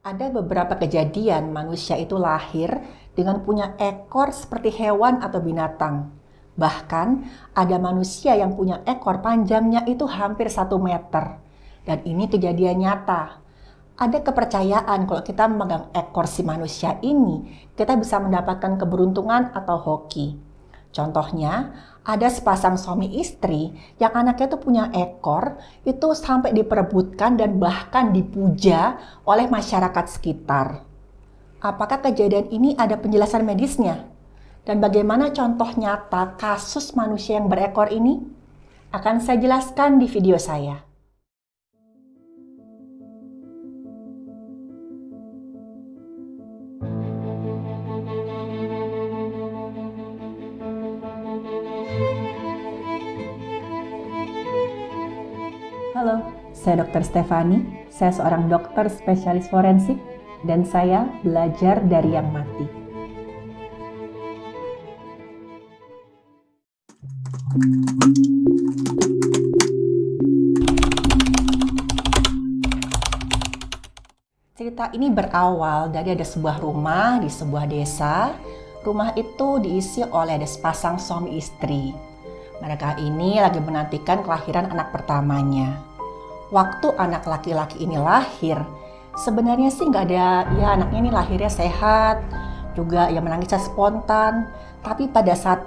Ada beberapa kejadian manusia itu lahir dengan punya ekor seperti hewan atau binatang. Bahkan ada manusia yang punya ekor panjangnya itu hampir 1 meter. Dan ini kejadian nyata. Ada kepercayaan kalau kita memegang ekor si manusia ini, kita bisa mendapatkan keberuntungan atau hoki. Contohnya, ada sepasang suami istri yang anaknya itu punya ekor, itu sampai diperebutkan dan bahkan dipuja oleh masyarakat sekitar. Apakah kejadian ini ada penjelasan medisnya? Dan bagaimana contoh nyata kasus manusia yang berekor ini? Akan saya jelaskan di video saya. Halo, saya Dr. Stefani. Saya seorang dokter spesialis forensik dan saya belajar dari yang mati. Cerita ini berawal dari ada sebuah rumah di sebuah desa. Rumah itu diisi oleh ada sepasang suami istri. Mereka ini lagi menantikan kelahiran anak pertamanya. Waktu anak laki-laki ini lahir, sebenarnya sih nggak ada, ya anaknya ini lahirnya sehat, juga ya menangisnya spontan. Tapi pada saat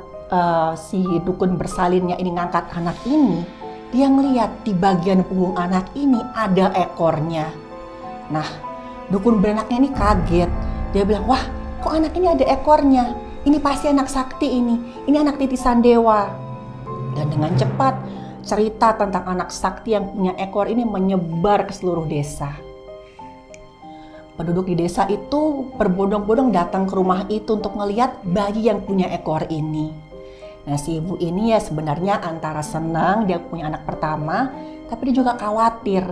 si dukun bersalinnya ini ngangkat anak ini, dia ngeliat di bagian punggung anak ini ada ekornya. Nah, dukun beranaknya ini kaget. Dia bilang, wah kok anak ini ada ekornya? Ini pasti anak sakti ini anak titisan dewa. Dan dengan cepat cerita tentang anak sakti yang punya ekor ini menyebar ke seluruh desa. Penduduk di desa itu berbondong-bondong datang ke rumah itu untuk melihat bayi yang punya ekor ini. Nah, si ibu ini ya sebenarnya antara senang dia punya anak pertama, tapi dia juga khawatir.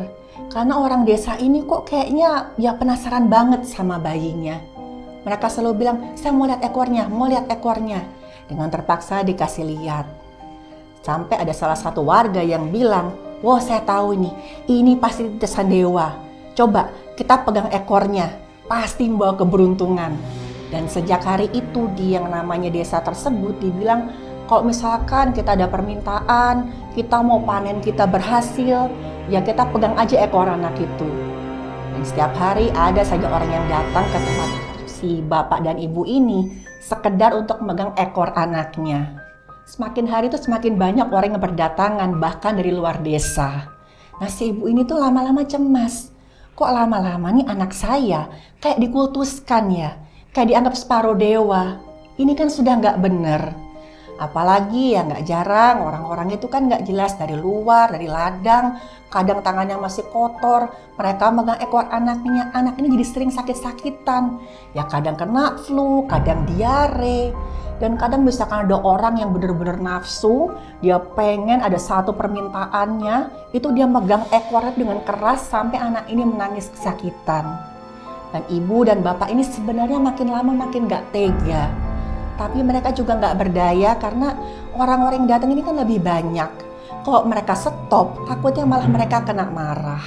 Karena orang desa ini kok kayaknya ya penasaran banget sama bayinya. Mereka selalu bilang, saya mau lihat ekornya. Dengan terpaksa dikasih lihat. Sampai ada salah satu warga yang bilang, wah saya tahu ini pasti titisan dewa. Coba kita pegang ekornya, pasti membawa keberuntungan. Dan sejak hari itu di yang namanya desa tersebut dibilang, kalau misalkan kita ada permintaan, kita mau panen kita berhasil, ya kita pegang aja ekor anak itu. Dan setiap hari ada saja orang yang datang ke tempat si bapak dan ibu ini, sekedar untuk memegang ekor anaknya. Semakin hari itu semakin banyak orang yang berdatangan bahkan dari luar desa. Nah si ibu ini tuh lama-lama cemas. Kok lama-lama nih anak saya kayak dikultuskan ya? Kayak dianggap separuh dewa. Ini kan sudah nggak bener. Apalagi ya nggak jarang orang-orang itu kan nggak jelas dari luar, dari ladang. Kadang tangannya masih kotor. Mereka megang ekor anaknya. Anak ini jadi sering sakit-sakitan. Ya kadang kena flu, kadang diare. Dan kadang misalkan ada orang yang benar-benar nafsu, dia pengen ada satu permintaannya, itu dia megang ekornya dengan keras sampai anak ini menangis kesakitan. Dan ibu dan bapak ini sebenarnya makin lama makin gak tega. Tapi mereka juga gak berdaya karena orang-orang yang datang ini kan lebih banyak. Kalau mereka stop, takutnya malah mereka kena marah.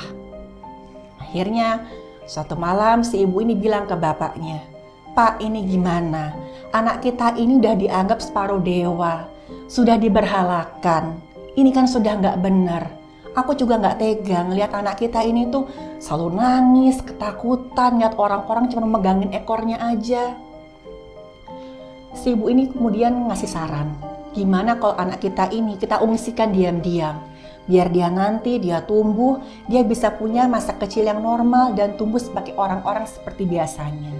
Akhirnya, suatu malam si ibu ini bilang ke bapaknya, Pak, ini gimana? Anak kita ini udah dianggap separuh dewa, sudah diberhalakan. Ini kan sudah nggak benar. Aku juga nggak tega ngelihat anak kita ini tuh selalu nangis, ketakutan, lihat orang-orang cuma megangin ekornya aja. Si ibu ini kemudian ngasih saran, gimana kalau anak kita ini kita ungsikan diam-diam. Biar dia nanti, dia tumbuh, dia bisa punya masa kecil yang normal dan tumbuh sebagai orang-orang seperti biasanya.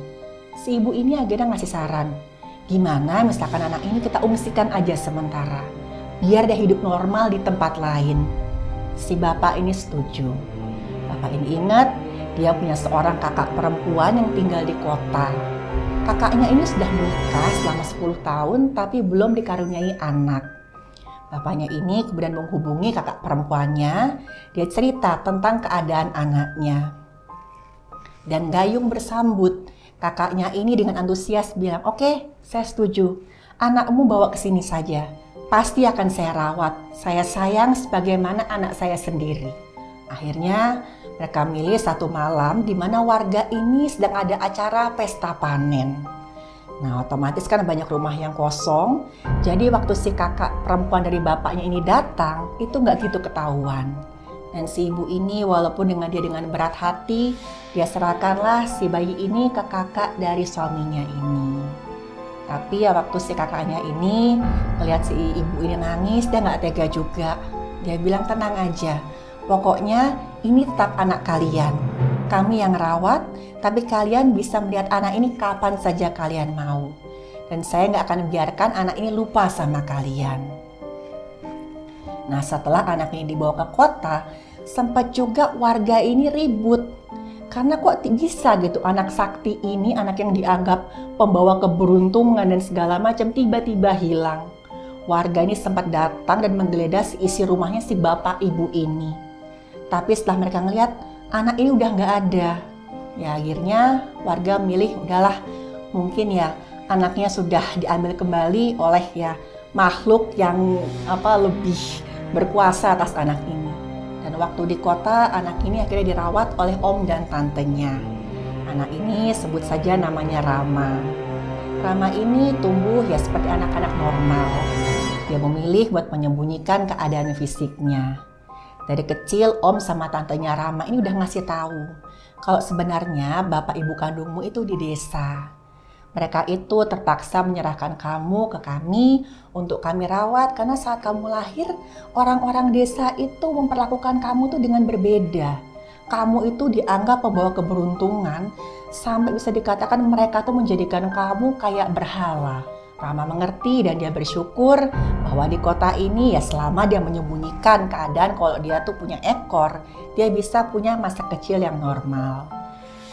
Si ibu ini akhirnya ngasih saran, gimana misalkan anak ini kita ungsikan aja sementara, biar dia hidup normal di tempat lain. Si bapak ini setuju. Bapak ini ingat, dia punya seorang kakak perempuan yang tinggal di kota. Kakaknya ini sudah menikah selama 10 tahun tapi belum dikaruniai anak. Bapaknya ini kemudian menghubungi kakak perempuannya, dia cerita tentang keadaan anaknya. Dan gayung bersambut. Kakaknya ini dengan antusias bilang, oke, saya setuju. Anakmu bawa ke sini saja. Pasti akan saya rawat. Saya sayang sebagaimana anak saya sendiri. Akhirnya mereka milih satu malam di mana warga ini sedang ada acara pesta panen. Nah, otomatis kan banyak rumah yang kosong. Jadi waktu si kakak perempuan dari bapaknya ini datang, itu nggak gitu ketahuan. Dan si ibu ini walaupun dengan berat hati, dia serahkanlah si bayi ini ke kakak dari suaminya ini. Tapi ya waktu si kakaknya ini melihat si ibu ini nangis, dia nggak tega juga. Dia bilang tenang aja, pokoknya ini tetap anak kalian. Kami yang rawat, tapi kalian bisa melihat anak ini kapan saja kalian mau. Dan saya nggak akan biarkan anak ini lupa sama kalian. Nah, setelah anak ini dibawa ke kota, sempat juga warga ini ribut. Karena kok bisa gitu anak sakti ini, anak yang dianggap pembawa keberuntungan dan segala macam, tiba-tiba hilang. Warga ini sempat datang dan menggeledah isi rumahnya si bapak ibu ini. Tapi setelah mereka ngelihat anak ini udah nggak ada, ya akhirnya warga milih udahlah, mungkin ya anaknya sudah diambil kembali oleh ya makhluk yang lebih berkuasa atas anak ini. Dan waktu di kota, anak ini akhirnya dirawat oleh om dan tantenya. Anak ini sebut saja namanya Rama. Rama ini tumbuh ya seperti anak-anak normal. Dia memilih buat menyembunyikan keadaan fisiknya. Dari kecil, om sama tantenya Rama ini udah ngasih tahu kalau sebenarnya bapak ibu kandungmu itu di desa. Mereka itu terpaksa menyerahkan kamu ke kami untuk kami rawat karena saat kamu lahir, orang-orang desa itu memperlakukan kamu tuh dengan berbeda. Kamu itu dianggap pembawa keberuntungan, sampai bisa dikatakan mereka tuh menjadikan kamu kayak berhala. Rama mengerti dan dia bersyukur bahwa di kota ini ya selama dia menyembunyikan keadaan kalau dia tuh punya ekor, dia bisa punya masa kecil yang normal.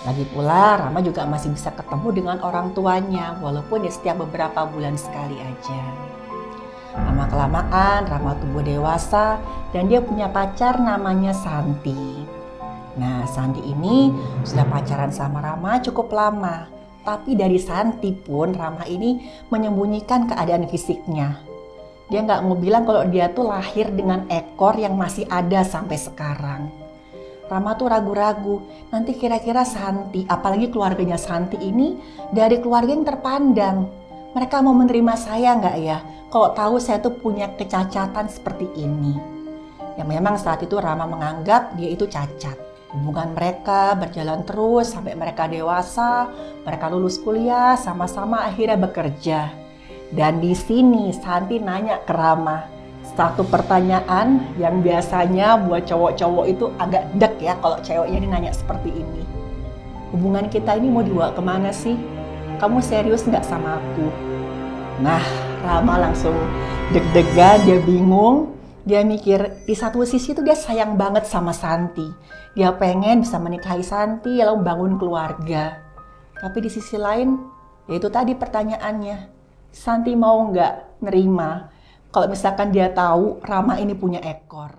Lagi pula Rama juga masih bisa ketemu dengan orang tuanya walaupun ya setiap beberapa bulan sekali aja. Lama-kelamaan Rama tumbuh dewasa dan dia punya pacar namanya Santi. Nah, Santi ini sudah pacaran sama Rama cukup lama. Tapi dari Santi pun Rama ini menyembunyikan keadaan fisiknya. Dia nggak mau bilang kalau dia tuh lahir dengan ekor yang masih ada sampai sekarang. Rama tuh ragu-ragu, nanti kira-kira Santi, apalagi keluarganya Santi ini dari keluarga yang terpandang. Mereka mau menerima saya nggak ya, kalau tahu saya tuh punya kecacatan seperti ini. Ya memang saat itu Rama menganggap dia itu cacat. Hubungan mereka berjalan terus sampai mereka dewasa, mereka lulus kuliah, sama-sama akhirnya bekerja. Dan di sini Santi nanya ke Rama, satu pertanyaan yang biasanya buat cowok-cowok itu agak deg ya kalau ceweknya nanya seperti ini. Hubungan kita ini mau dibawa kemana sih? Kamu serius nggak sama aku? Nah, Rama langsung deg-degan, dia bingung. Dia mikir di satu sisi tuh dia sayang banget sama Santi. Dia pengen bisa menikahi Santi lalu bangun keluarga. Tapi di sisi lain, yaitu tadi pertanyaannya, Santi mau nggak nerima kalau misalkan dia tahu Rama ini punya ekor.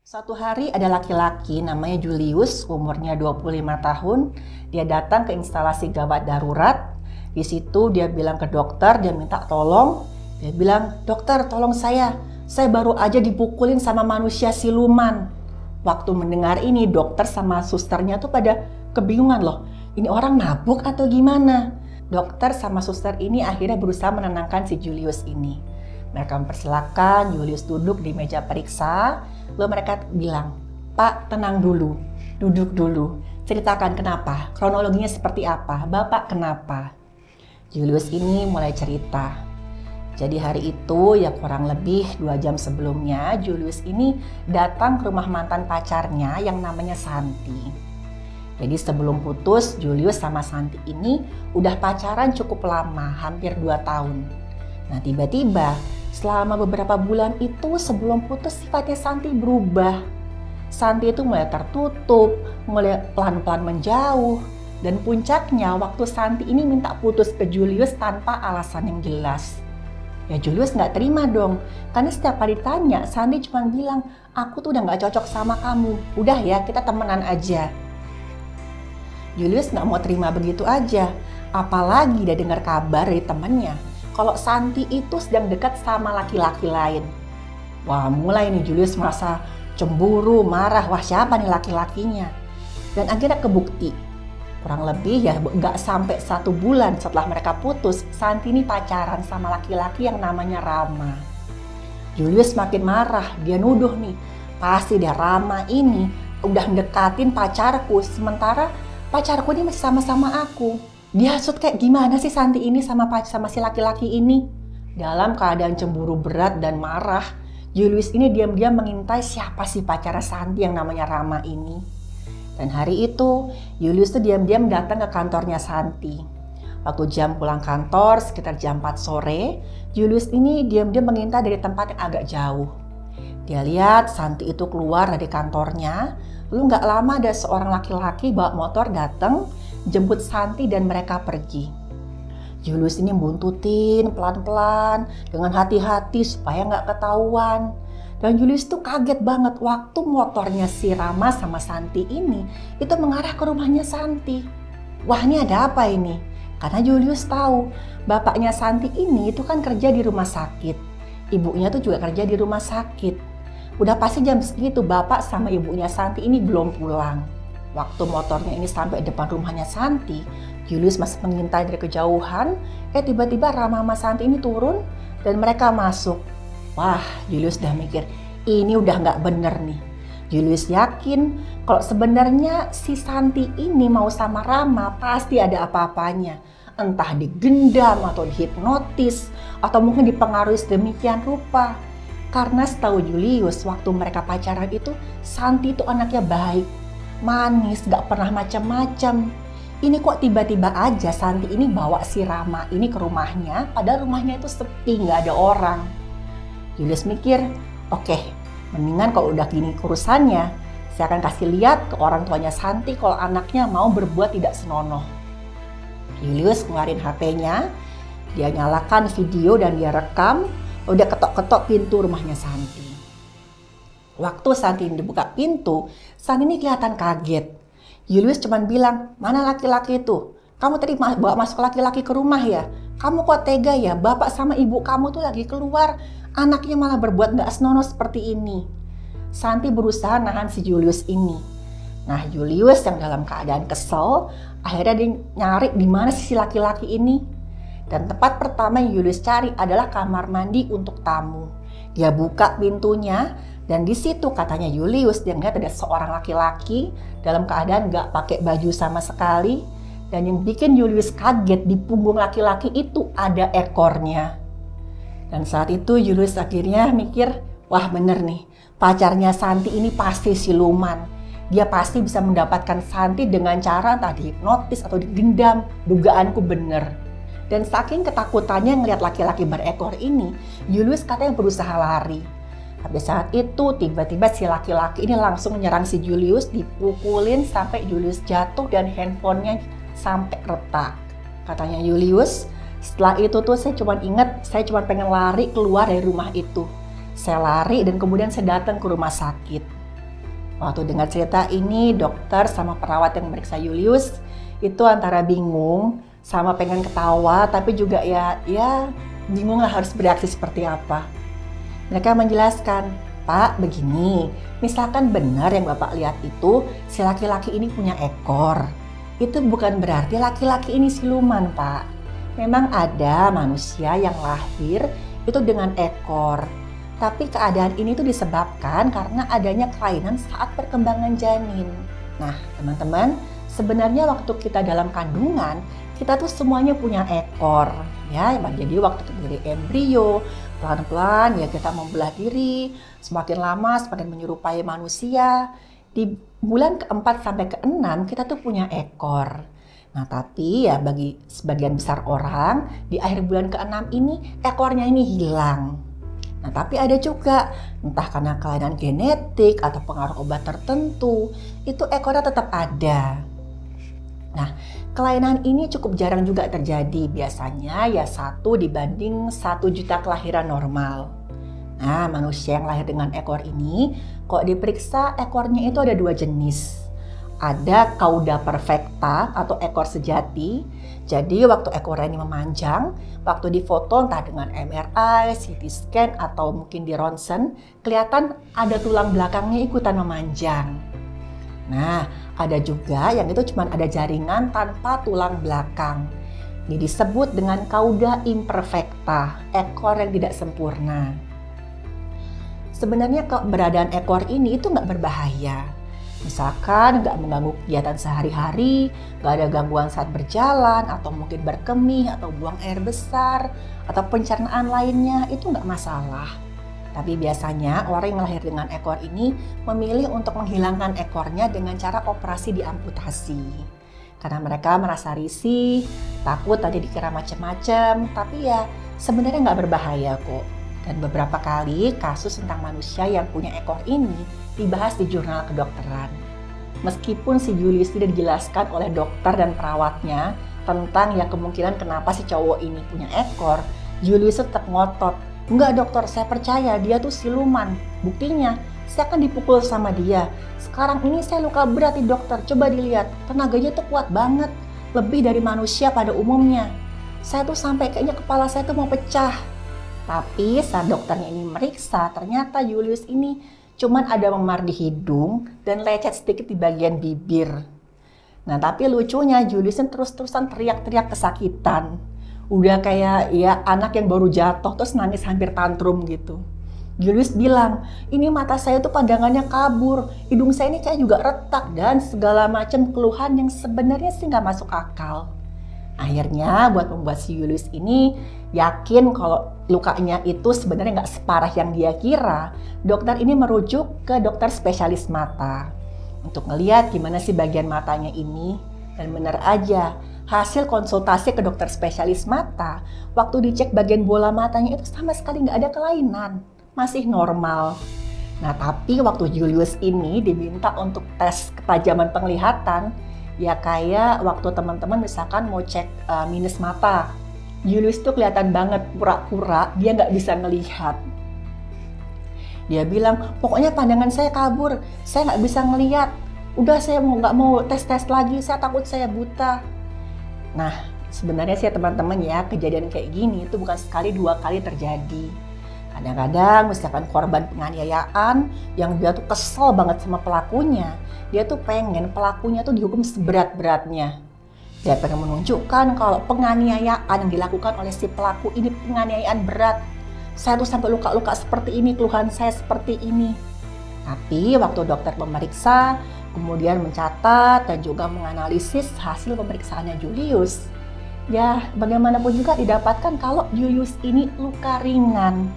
Suatu hari ada laki-laki namanya Julius, umurnya 25 tahun. Dia datang ke instalasi gawat darurat. Di situ dia bilang ke dokter, dia minta tolong. Dia bilang, "Dokter, tolong saya baru aja dipukulin sama manusia siluman." Waktu mendengar ini, dokter sama susternya tuh pada kebingungan loh. Ini orang mabuk atau gimana? Dokter sama suster ini akhirnya berusaha menenangkan si Julius ini. Mereka mempersilakan Julius duduk di meja periksa. Lalu mereka bilang, "Pak, tenang dulu, duduk dulu. Ceritakan kenapa, kronologinya seperti apa, Bapak kenapa?" Julius ini mulai cerita. Jadi hari itu ya kurang lebih 2 jam sebelumnya, Julius ini datang ke rumah mantan pacarnya yang namanya Santi. Jadi sebelum putus, Julius sama Santi ini udah pacaran cukup lama, hampir 2 tahun. Nah tiba-tiba selama beberapa bulan itu sebelum putus sifatnya Santi berubah. Santi itu mulai tertutup, mulai pelan-pelan menjauh. Dan puncaknya waktu Santi ini minta putus ke Julius tanpa alasan yang jelas. Ya Julius nggak terima dong, karena setiap kali ditanya Santi cuma bilang, "Aku tuh udah nggak cocok sama kamu, udah ya kita temenan aja." Julius nggak mau terima begitu aja, apalagi dia dengar kabar dari temannya kalau Santi itu sedang dekat sama laki-laki lain. Wah, mulai nih Julius merasa cemburu, marah. Wah, siapa nih laki-lakinya? Dan akhirnya kebukti. Kurang lebih ya nggak sampai 1 bulan setelah mereka putus, Santi ini pacaran sama laki-laki yang namanya Rama. Julius makin marah, dia nuduh nih, pasti dia Rama ini udah dekatin pacarku, sementara pacarku ini masih sama-sama aku. Dihasut kayak gimana sih Santi ini sama si laki-laki ini? Dalam keadaan cemburu berat dan marah, Julius ini diam-diam mengintai siapa sih pacar Santi yang namanya Rama ini. Dan hari itu, Julius tuh diam-diam datang ke kantornya Santi. Waktu jam pulang kantor, sekitar jam 4 sore, Julius ini diam-diam mengintai dari tempat yang agak jauh. Dia lihat Santi itu keluar dari kantornya, lalu gak lama ada seorang laki-laki bawa motor datang, jemput Santi dan mereka pergi. Julius ini buntutin pelan-pelan dengan hati-hati supaya nggak ketahuan. Dan Julius tuh kaget banget waktu motornya si Rama sama Santi ini itu mengarah ke rumahnya Santi. Wah, ini ada apa ini? Karena Julius tahu bapaknya Santi ini itu kan kerja di rumah sakit. Ibunya tuh juga kerja di rumah sakit. Udah pasti jam segitu bapak sama ibunya Santi ini belum pulang. Waktu motornya ini sampai depan rumahnya Santi, Julius masih mengintai dari kejauhan. Tiba-tiba Rama sama Santi ini turun dan mereka masuk. Wah, Julius udah mikir, ini udah nggak bener nih. Julius yakin kalau sebenarnya si Santi ini mau sama Rama pasti ada apa-apanya. Entah digendam atau dihipnotis atau mungkin dipengaruhi sedemikian rupa. Karena setahu Julius waktu mereka pacaran itu, Santi itu anaknya baik, manis, gak pernah macam-macam. Ini kok tiba-tiba aja Santi ini bawa si Rama ini ke rumahnya, padahal rumahnya itu sepi, gak ada orang. Julius mikir, oke, mendingan kalau udah gini urusannya, saya akan kasih lihat ke orang tuanya Santi kalau anaknya mau berbuat tidak senonoh. Julius ngeluarin HP-nya, dia nyalakan video dan dia rekam, udah ketok-ketok pintu rumahnya Santi. Waktu Santi dibuka pintu, Santi ini kelihatan kaget. Julius cuma bilang, mana laki-laki itu? Kamu tadi bawa masuk laki-laki ke rumah ya? Kamu kok tega ya? Bapak sama ibu kamu tuh lagi keluar, anaknya malah berbuat gak senonoh seperti ini. Santi berusaha nahan si Julius ini. Nah, Julius yang dalam keadaan kesel, akhirnya dia nyari di mana si laki-laki ini. Dan tempat pertama yang Julius cari adalah kamar mandi untuk tamu. Dia buka pintunya dan di situ katanya Julius dia ngeliat ada seorang laki-laki dalam keadaan gak pakai baju sama sekali. Dan yang bikin Julius kaget di punggung laki-laki itu ada ekornya. Dan saat itu Julius akhirnya mikir, wah bener nih, pacarnya Santi ini pasti siluman. Dia pasti bisa mendapatkan Santi dengan cara entah dihipnotis atau digendam. Dugaanku bener. Dan saking ketakutannya ngelihat laki-laki berekor ini, Julius katanya berusaha lari. Tapi saat itu tiba-tiba si laki-laki ini langsung menyerang si Julius, dipukulin sampai Julius jatuh dan handphonenya sampai retak. Katanya Julius, setelah itu tuh saya cuma ingat, saya cuma pengen lari keluar dari rumah itu. Saya lari dan kemudian saya datang ke rumah sakit. Waktu dengar cerita ini, dokter sama perawat yang meriksa Julius itu antara bingung sama pengen ketawa, tapi juga ya bingung lah harus bereaksi seperti apa. Mereka menjelaskan, Pak begini, misalkan benar yang Bapak lihat itu si laki-laki ini punya ekor. Itu bukan berarti laki-laki ini siluman, Pak. Memang ada manusia yang lahir itu dengan ekor. Tapi keadaan ini tuh disebabkan karena adanya kelainan saat perkembangan janin. Nah, teman-teman, sebenarnya waktu kita dalam kandungan, kita tuh semuanya punya ekor, ya. Jadi waktu dari embrio, pelan-pelan ya kita membelah diri, semakin lama semakin menyerupai manusia. Di bulan ke-4 sampai ke-6 kita tuh punya ekor. Nah, tapi ya bagi sebagian besar orang di akhir bulan ke-6 ini ekornya ini hilang. Nah, tapi ada juga entah karena kelainan genetik atau pengaruh obat tertentu, itu ekornya tetap ada. Nah, kelainan ini cukup jarang juga terjadi, biasanya ya 1 dibanding 1 juta kelahiran normal. Nah, manusia yang lahir dengan ekor ini, kok diperiksa ekornya itu ada 2 jenis. Ada cauda perfecta atau ekor sejati. Jadi waktu ekornya ini memanjang, waktu difoto entah dengan MRI, CT scan atau mungkin di ronsen, kelihatan ada tulang belakangnya ikutan memanjang. Nah, ada juga yang itu cuma ada jaringan tanpa tulang belakang. Ini disebut dengan cauda imperfecta, ekor yang tidak sempurna. Sebenarnya keberadaan ekor ini itu nggak berbahaya. Misalkan nggak mengganggu kegiatan sehari-hari, nggak ada gangguan saat berjalan, atau mungkin berkemih, atau buang air besar, atau pencernaan lainnya, itu nggak masalah. Tapi biasanya orang yang lahir dengan ekor ini memilih untuk menghilangkan ekornya dengan cara operasi diamputasi. Karena mereka merasa risih, takut tadi dikira macam-macam, tapi ya sebenarnya nggak berbahaya kok. Dan beberapa kali kasus tentang manusia yang punya ekor ini dibahas di jurnal kedokteran. Meskipun si Julius tidak dijelaskan oleh dokter dan perawatnya tentang ya kemungkinan kenapa si cowok ini punya ekor, Julius tetap ngotot. Enggak dokter, saya percaya dia tuh siluman. Buktinya, saya akan dipukul sama dia. Sekarang ini saya luka berat di dokter, coba dilihat. Tenaganya tuh kuat banget, lebih dari manusia pada umumnya. Saya tuh sampai kayaknya kepala saya tuh mau pecah. Tapi saat dokternya ini meriksa, ternyata Julius ini cuman ada memar di hidung dan lecet sedikit di bagian bibir. Nah tapi lucunya Julius terus-terusan teriak-teriak kesakitan. Udah kayak ya anak yang baru jatuh terus nangis hampir tantrum gitu. Julius bilang, ini mata saya tuh pandangannya kabur, hidung saya ini kayak juga retak dan segala macam keluhan yang sebenarnya sih nggak masuk akal. Akhirnya buat membuat si Julius ini yakin kalau lukanya itu sebenarnya nggak separah yang dia kira, dokter ini merujuk ke dokter spesialis mata untuk ngelihat gimana sih bagian matanya ini. Dan benar aja, hasil konsultasi ke dokter spesialis mata, waktu dicek bagian bola matanya itu sama sekali nggak ada kelainan, masih normal. Nah tapi waktu Julius ini diminta untuk tes ketajaman penglihatan, ya kayak waktu teman-teman misalkan mau cek minus mata, Julius tuh kelihatan banget pura-pura dia nggak bisa ngelihat. Dia bilang, pokoknya pandangan saya kabur, saya nggak bisa ngelihat. Udah saya nggak mau tes-tes lagi, saya takut saya buta. Nah sebenarnya sih teman-teman ya, kejadian kayak gini itu bukan sekali dua kali terjadi. Kadang-kadang misalkan korban penganiayaan yang dia tuh kesel banget sama pelakunya, dia tuh pengen pelakunya tuh dihukum seberat-beratnya. Dia pengen menunjukkan kalau penganiayaan yang dilakukan oleh si pelaku ini penganiayaan berat. Saya tuh sampai luka-luka seperti ini, keluhan saya seperti ini. Tapi waktu dokter memeriksa, kemudian mencatat dan juga menganalisis hasil pemeriksaannya Julius, ya bagaimanapun juga didapatkan kalau Julius ini luka ringan.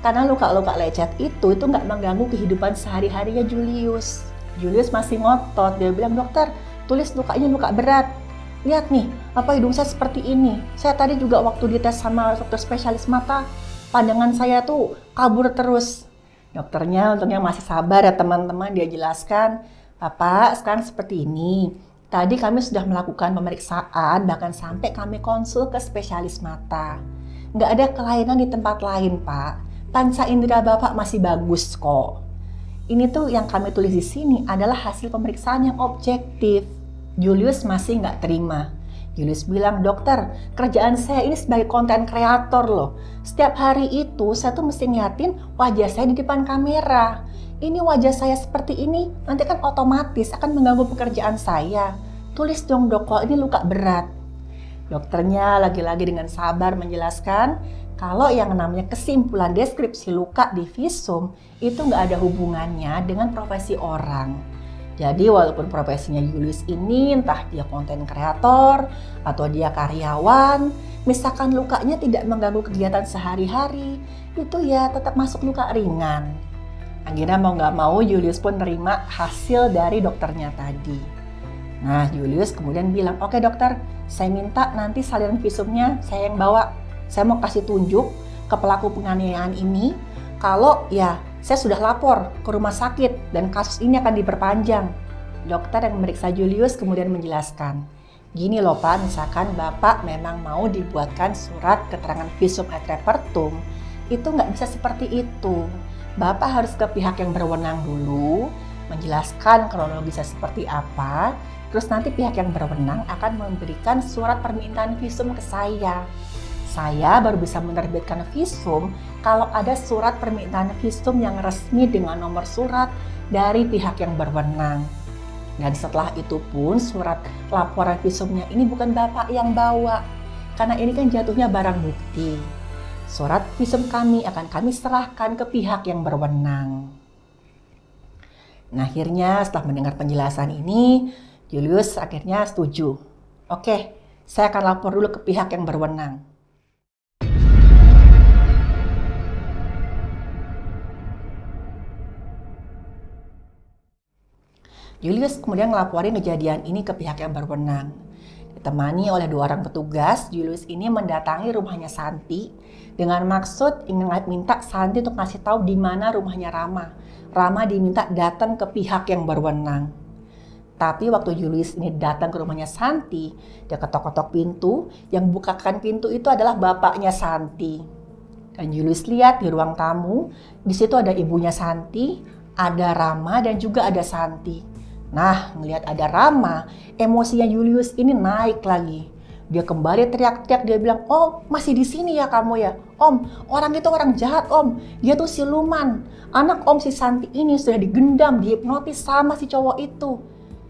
Karena luka-luka lecet itu nggak mengganggu kehidupan sehari-harinya Julius. Julius masih ngotot, dia bilang, dokter tulis lukanya luka berat. Lihat nih, apa hidung saya seperti ini. Saya tadi juga waktu dites sama dokter spesialis mata, pandangan saya tuh kabur terus. Dokternya untungnya masih sabar ya teman-teman, dia jelaskan, Bapak sekarang seperti ini. Tadi kami sudah melakukan pemeriksaan, bahkan sampai kami konsul ke spesialis mata. Nggak ada kelainan di tempat lain, Pak. Panca indera Bapak masih bagus kok. Ini tuh yang kami tulis di sini adalah hasil pemeriksaan yang objektif. Julius masih nggak terima. Julius bilang, dokter, kerjaan saya ini sebagai konten kreator loh. Setiap hari itu saya tuh mesti ngeliatin wajah saya di depan kamera. Ini wajah saya seperti ini, nanti kan otomatis akan mengganggu pekerjaan saya. Tulis dong dok, kalau ini luka berat. Dokternya lagi-lagi dengan sabar menjelaskan, kalau yang namanya kesimpulan deskripsi luka di visum itu nggak ada hubungannya dengan profesi orang. Jadi walaupun profesinya Julius ini entah dia konten kreator atau dia karyawan, misalkan lukanya tidak mengganggu kegiatan sehari-hari, itu ya tetap masuk luka ringan. Akhirnya mau nggak mau Julius pun terima hasil dari dokternya tadi. Nah Julius kemudian bilang, oke dokter, saya minta nanti salinan visumnya saya yang bawa. Saya mau kasih tunjuk ke pelaku penganiayaan ini kalau ya saya sudah lapor ke rumah sakit dan kasus ini akan diperpanjang. Dokter yang memeriksa Julius kemudian menjelaskan, gini loh Pak, misalkan Bapak memang mau dibuatkan surat keterangan visum et repertum, itu nggak bisa seperti itu. Bapak harus ke pihak yang berwenang dulu, menjelaskan kronologisnya seperti apa. Terus nanti pihak yang berwenang akan memberikan surat permintaan visum ke saya. Saya baru bisa menerbitkan visum kalau ada surat permintaan visum yang resmi dengan nomor surat dari pihak yang berwenang. Dan setelah itu pun surat laporan visumnya ini bukan Bapak yang bawa, karena ini kan jatuhnya barang bukti. Surat visum kami akan kami serahkan ke pihak yang berwenang. Nah, akhirnya setelah mendengar penjelasan ini, Julius akhirnya setuju. Oke, saya akan lapor dulu ke pihak yang berwenang. Julius kemudian ngelaporin kejadian ini ke pihak yang berwenang. Ditemani oleh 2 orang petugas, Julius ini mendatangi rumahnya Santi dengan maksud ingin minta Santi untuk ngasih tahu di mana rumahnya Rama. Rama diminta datang ke pihak yang berwenang. Tapi waktu Julius ini datang ke rumahnya Santi, dia ketok-ketok pintu. Yang bukakan pintu itu adalah bapaknya Santi. Dan Julius lihat di ruang tamu, di situ ada ibunya Santi, ada Rama dan juga ada Santi. Nah, ngelihat ada Rama, emosinya Julius ini naik lagi. Dia kembali teriak-teriak, dia bilang, "Oh, masih di sini ya kamu ya? Om, orang itu orang jahat om. Dia tuh siluman. Anak om si Santi ini sudah digendam, dihipnotis sama si cowok itu."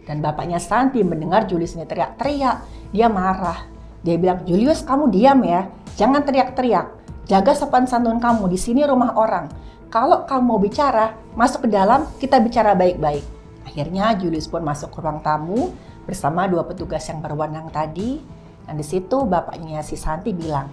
Dan bapaknya Santi mendengar Julius ini teriak-teriak, dia marah. Dia bilang, "Julius, kamu diam ya. Jangan teriak-teriak. Jaga sopan santun kamu, di sini rumah orang. Kalau kamu mau bicara, masuk ke dalam, kita bicara baik-baik." Akhirnya Julius pun masuk ke ruang tamu bersama 2 petugas yang berwenang tadi. Dan di situ bapaknya si Santi bilang.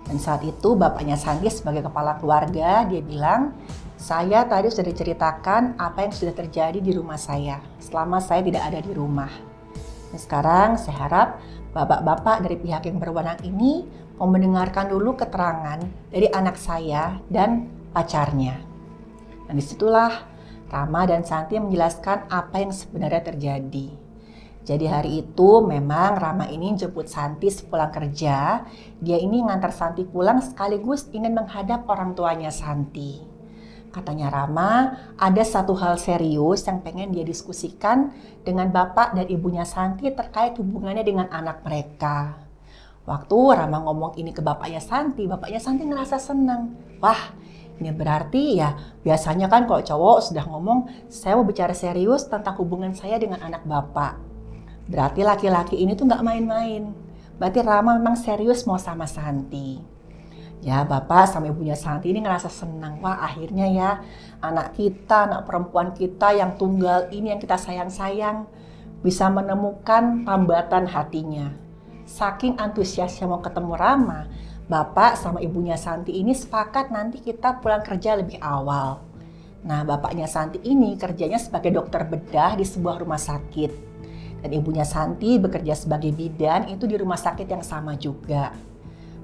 Dan saat itu bapaknya Santi sebagai kepala keluarga, dia bilang, "Saya tadi sudah diceritakan apa yang sudah terjadi di rumah saya selama saya tidak ada di rumah. Dan sekarang saya harap bapak-bapak dari pihak yang berwenang ini mau mendengarkan dulu keterangan dari anak saya dan pacarnya." Dan disitulah Rama dan Santi menjelaskan apa yang sebenarnya terjadi. Jadi hari itu memang Rama ini jemput Santi sepulang kerja. Dia ini ngantar Santi pulang sekaligus ingin menghadap orang tuanya Santi. Katanya Rama, ada satu hal serius yang pengen dia diskusikan dengan bapak dan ibunya Santi terkait hubungannya dengan anak mereka. Waktu Rama ngomong ini ke bapaknya Santi ngerasa senang. Wah, ini berarti ya biasanya kan kalau cowok sudah ngomong, "Saya mau bicara serius tentang hubungan saya dengan anak bapak." Berarti laki-laki ini tuh nggak main-main. Berarti Rama memang serius mau sama Santi. Ya, bapak sama ibunya Santi ini ngerasa senang. Wah, akhirnya ya anak kita, anak perempuan kita yang tunggal ini yang kita sayang-sayang bisa menemukan tambatan hatinya. Saking antusiasnya mau ketemu Rama, bapak sama ibunya Santi ini sepakat nanti kita pulang kerja lebih awal. Nah, bapaknya Santi ini kerjanya sebagai dokter bedah di sebuah rumah sakit. Dan ibunya Santi bekerja sebagai bidan itu di rumah sakit yang sama juga.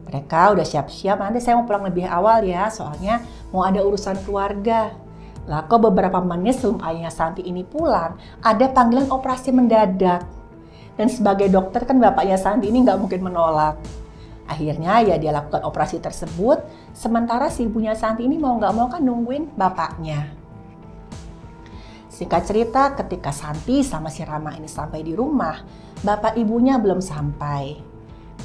Mereka udah siap-siap, nanti saya mau pulang lebih awal ya, soalnya mau ada urusan keluarga. Lah kok beberapa menit sebelum ayahnya Santi ini pulang, ada panggilan operasi mendadak. Dan sebagai dokter kan bapaknya Santi ini nggak mungkin menolak. Akhirnya ya dia lakukan operasi tersebut, sementara si ibunya Santi ini mau nggak mau kan nungguin bapaknya. Singkat cerita, ketika Santi sama si Rama ini sampai di rumah, bapak ibunya belum sampai.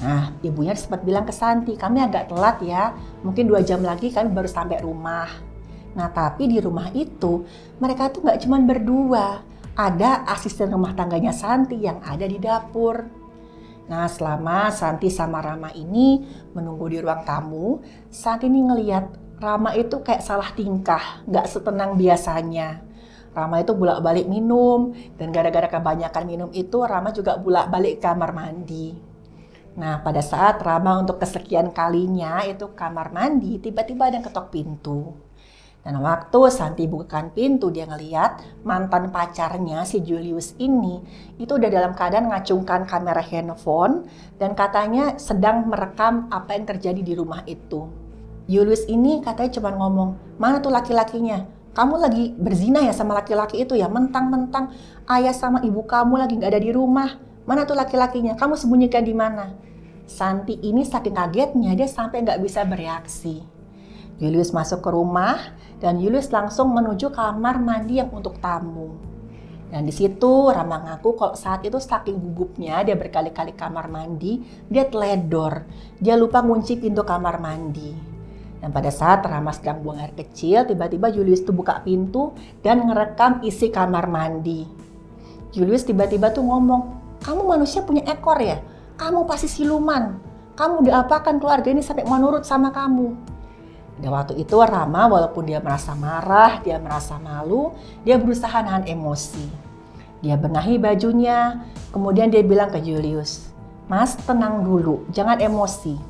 Nah, ibunya sempat bilang ke Santi, "Kami agak telat ya, mungkin 2 jam lagi kami baru sampai rumah." Nah, tapi di rumah itu, mereka tuh nggak cuma berdua. Ada asisten rumah tangganya Santi yang ada di dapur. Nah, selama Santi sama Rama ini menunggu di ruang tamu, Santi ini ngeliat Rama itu kayak salah tingkah, nggak setenang biasanya. Rama itu bolak-balik minum, dan gara-gara kebanyakan minum itu Rama juga bolak-balik kamar mandi. Nah, pada saat Rama untuk kesekian kalinya itu kamar mandi, tiba-tiba ada yang ketok pintu. Dan waktu Santi bukakan pintu, dia ngeliat mantan pacarnya si Julius ini itu udah dalam keadaan ngacungkan kamera handphone dan katanya sedang merekam apa yang terjadi di rumah itu. Julius ini katanya cuma ngomong, "Mana tuh laki-lakinya? Kamu lagi berzina ya sama laki-laki itu ya? Mentang-mentang ayah sama ibu kamu lagi nggak ada di rumah. Mana tuh laki-lakinya? Kamu sembunyikan di mana?" Santi ini saking kagetnya dia sampai nggak bisa bereaksi. Julius masuk ke rumah dan Julius langsung menuju kamar mandi yang untuk tamu. Dan di situ Rama ngaku kalau saat itu saking gugupnya dia berkali-kali kamar mandi, dia teledor. Dia lupa kunci pintu kamar mandi. Dan pada saat Rama sedang buang air kecil, tiba-tiba Julius tuh buka pintu dan ngerekam isi kamar mandi. Julius tiba-tiba tuh ngomong, "Kamu manusia punya ekor ya? Kamu pasti siluman. Kamu diapakan keluarga ini sampai menurut sama kamu?" Dan waktu itu Rama walaupun dia merasa marah, dia merasa malu, dia berusaha nahan emosi. Dia benahi bajunya, kemudian dia bilang ke Julius, "Mas, tenang dulu, jangan emosi.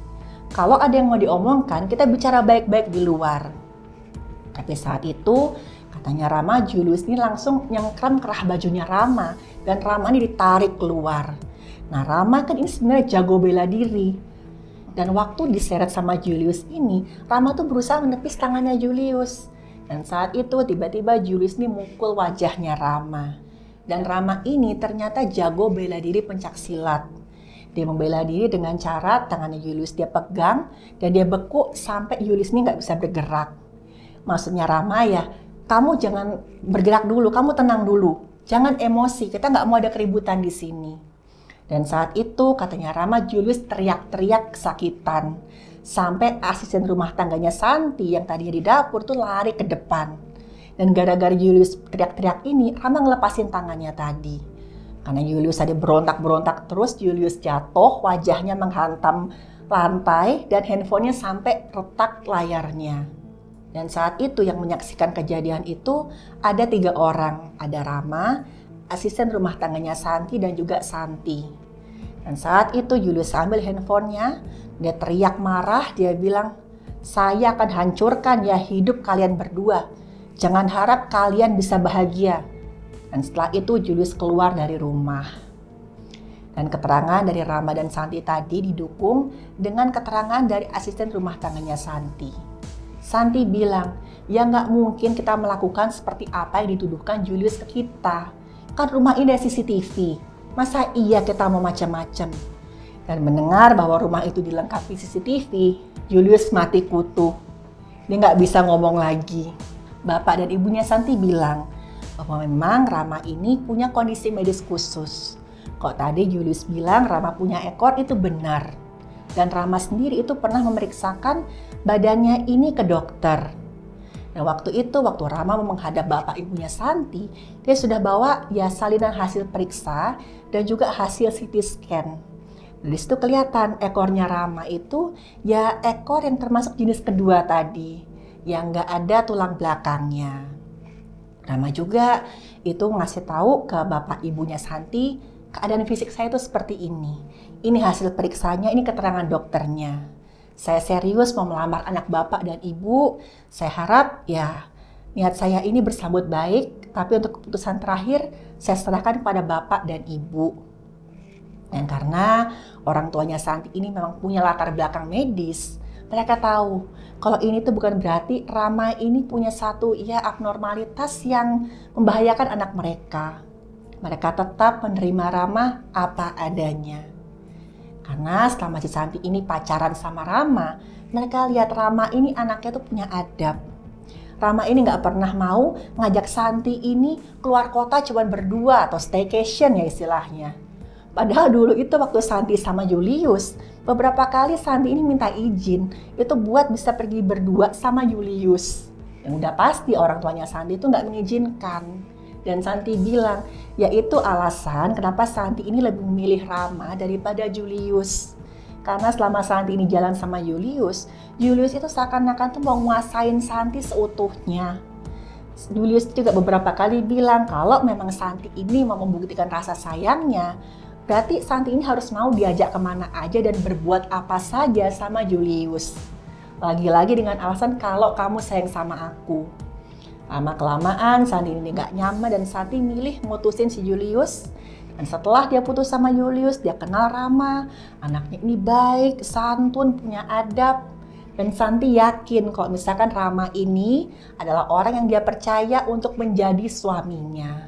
Kalau ada yang mau diomongkan, kita bicara baik-baik di luar." Tapi saat itu, katanya Rama, Julius ini langsung nyengkram kerah bajunya Rama, dan Rama ini ditarik keluar. Nah, Rama kan ini sebenarnya jago bela diri. Dan waktu diseret sama Julius ini, Rama tuh berusaha menepis tangannya Julius. Dan saat itu tiba-tiba Julius ini mukul wajahnya Rama. Dan Rama ini ternyata jago bela diri pencaksilat. Dia membela diri dengan cara tangannya Julius dia pegang dan dia beku sampai Julius ini nggak bisa bergerak. Maksudnya Rama ya, kamu jangan bergerak dulu, kamu tenang dulu. Jangan emosi, kita nggak mau ada keributan di sini. Dan saat itu katanya Rama, Julius teriak-teriak kesakitan. Sampai asisten rumah tangganya Santi yang tadinya di dapur tuh lari ke depan. Dan gara-gara Julius teriak-teriak ini, Rama ngelepasin tangannya tadi. Karena Julius ada berontak-berontak terus, Julius jatuh, wajahnya menghantam lantai dan handphonenya sampai retak layarnya. Dan saat itu yang menyaksikan kejadian itu ada 3 orang. Ada Rama, asisten rumah tangganya Santi dan juga Santi. Dan saat itu Julius ambil handphonenya, dia teriak marah, dia bilang, "Saya akan hancurkan ya hidup kalian berdua. Jangan harap kalian bisa bahagia." Dan setelah itu Julius keluar dari rumah. Dan keterangan dari Rama dan Santi tadi didukung dengan keterangan dari asisten rumah tangganya Santi. Santi bilang, "Ya nggak mungkin kita melakukan seperti apa yang dituduhkan Julius ke kita. Kan rumah ini ada CCTV. Masa iya kita mau macam-macam?" Dan mendengar bahwa rumah itu dilengkapi CCTV, Julius mati kutu. Dia nggak bisa ngomong lagi. Bapak dan ibunya Santi bilang bahwa memang Rama ini punya kondisi medis khusus. Kok tadi Julius bilang Rama punya ekor itu benar. Dan Rama sendiri itu pernah memeriksakan badannya ini ke dokter. Dan waktu itu, waktu Rama menghadap bapak ibunya Santi, dia sudah bawa ya salinan hasil periksa dan juga hasil CT scan. Dari situ kelihatan ekornya Rama itu ya ekor yang termasuk jenis kedua tadi, yang nggak ada tulang belakangnya. Rama juga itu ngasih tahu ke bapak ibunya Santi, keadaan fisik saya itu seperti ini. Ini hasil periksanya, ini keterangan dokternya. Saya serius mau melamar anak bapak dan ibu. Saya harap ya niat saya ini bersambut baik, tapi untuk keputusan terakhir saya serahkan kepada bapak dan ibu. Dan karena orang tuanya Santi ini memang punya latar belakang medis, mereka tahu kalau ini tuh bukan berarti Rama ini punya satu ya abnormalitas yang membahayakan anak mereka. Mereka tetap menerima Rama apa adanya. Karena selama si Santi ini pacaran sama Rama, mereka lihat Rama ini anaknya tuh punya adab. Rama ini nggak pernah mau ngajak Santi ini keluar kota cuma berdua atau staycation ya istilahnya. Padahal dulu itu waktu Santi sama Julius, beberapa kali Santi ini minta izin itu buat bisa pergi berdua sama Julius. Yang udah pasti orang tuanya Santi itu nggak mengizinkan. Dan Santi bilang, ya itu alasan kenapa Santi ini lebih memilih Rama daripada Julius. Karena selama Santi ini jalan sama Julius, Julius itu seakan-akan tuh mau nguasain Santi seutuhnya. Julius juga beberapa kali bilang kalau memang Santi ini mau membuktikan rasa sayangnya, berarti Santi ini harus mau diajak kemana aja dan berbuat apa saja sama Julius. Lagi-lagi dengan alasan kalau kamu sayang sama aku. Lama-kelamaan Santi ini gak nyaman dan Santi milih mutusin si Julius. Dan setelah dia putus sama Julius, dia kenal Rama. Anaknya ini baik, santun, punya adab. Dan Santi yakin kalau misalkan Rama ini adalah orang yang dia percaya untuk menjadi suaminya.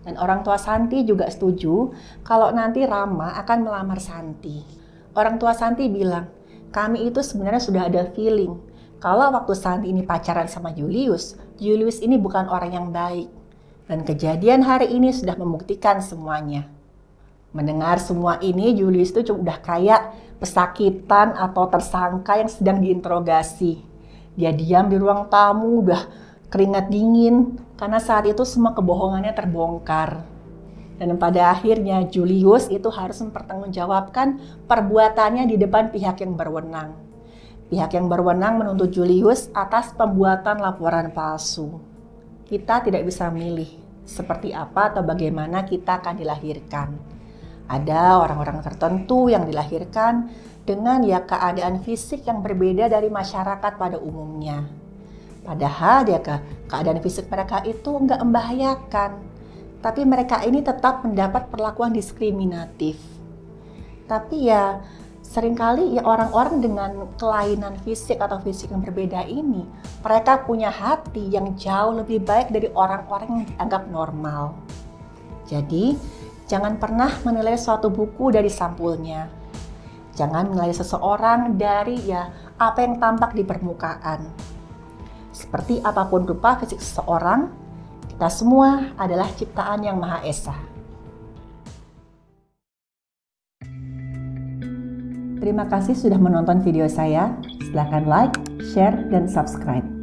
Dan orang tua Santi juga setuju kalau nanti Rama akan melamar Santi. Orang tua Santi bilang, kami itu sebenarnya sudah ada feeling kalau waktu Santi ini pacaran sama Julius, Julius ini bukan orang yang baik. Dan kejadian hari ini sudah membuktikan semuanya. Mendengar semua ini, Julius itu udah kayak pesakitan atau tersangka yang sedang diinterogasi. Dia diam di ruang tamu, udah keringat dingin, karena saat itu semua kebohongannya terbongkar. Dan pada akhirnya Julius itu harus mempertanggungjawabkan perbuatannya di depan pihak yang berwenang. Pihak yang berwenang menuntut Julius atas pembuatan laporan palsu. Kita tidak bisa milih seperti apa atau bagaimana kita akan dilahirkan. Ada orang-orang tertentu yang dilahirkan dengan keadaan fisik yang berbeda dari masyarakat pada umumnya. Padahal keadaan fisik mereka itu nggak membahayakan, tapi mereka ini tetap mendapat perlakuan diskriminatif. Tapi seringkali orang-orang dengan kelainan fisik atau fisik yang berbeda ini, mereka punya hati yang jauh lebih baik dari orang-orang yang dianggap normal. Jadi, jangan pernah menilai suatu buku dari sampulnya. Jangan menilai seseorang dari apa yang tampak di permukaan. Seperti apapun rupa fisik seseorang, kita semua adalah ciptaan yang Maha Esa. Terima kasih sudah menonton video saya. Silakan like, share, dan subscribe.